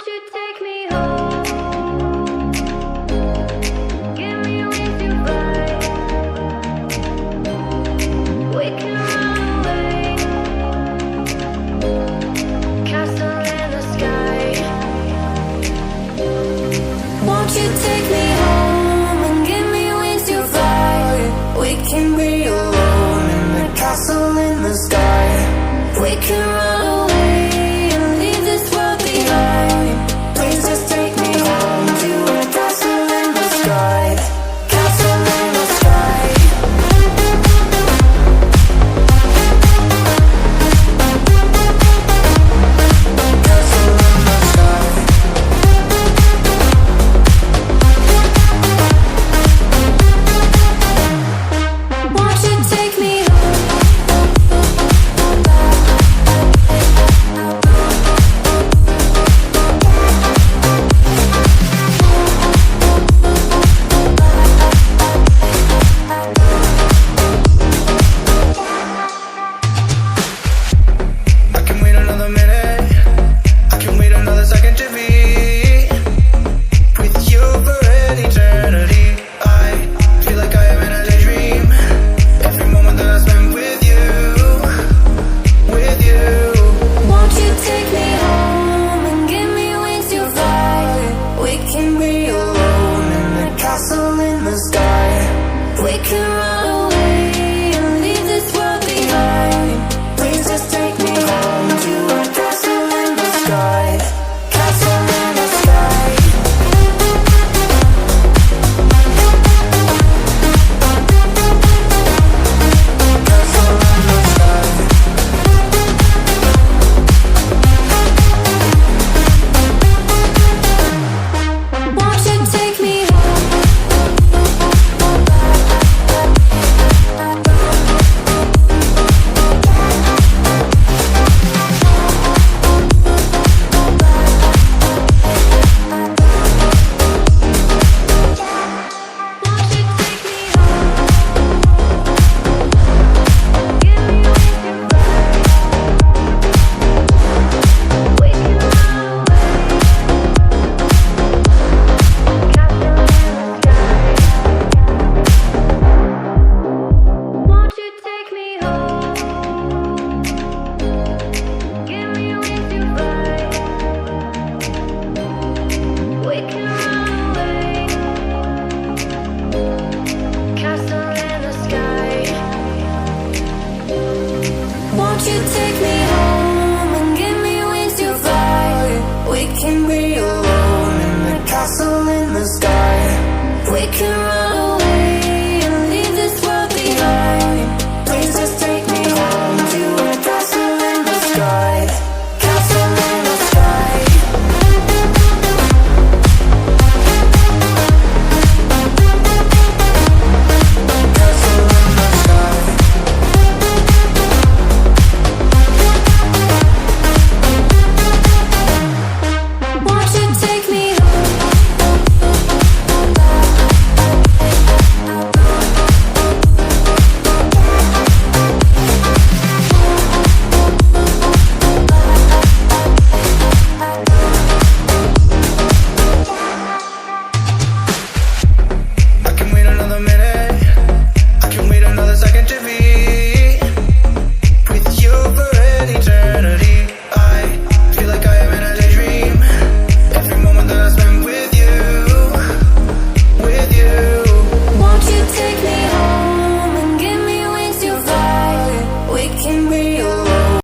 you take me home? Give me wings to fly. We can run away. Castle in the sky. Won't you take me home and give me wings to fly? We can be alone in the castle in the sky. We can run away and leave this world behind. Please just take me home to a castle in the sky. Castle in the sky. Castle in the sky. Won't you take me home? I can wait another minute. I can wait another second to be with you for an eternity. I feel like I am in a daydream. Every moment that I spend with you, with you. Won't you take me home and give me wings to fly? We can be alone in the castle in the sky. We can run away and leave this world behind. Please just take me home to a castle in the sky. Castle in the sky. Castle in the sky. Won't you take me home? Won't you take me home? Give me wings to fly. We can run away. Castle in the sky. Won't you take me home? Give me wings to fly. We can run away. Castle in the sky. Won't you take me home and give me wings to fly? We can be alone in the castle in the sky. We can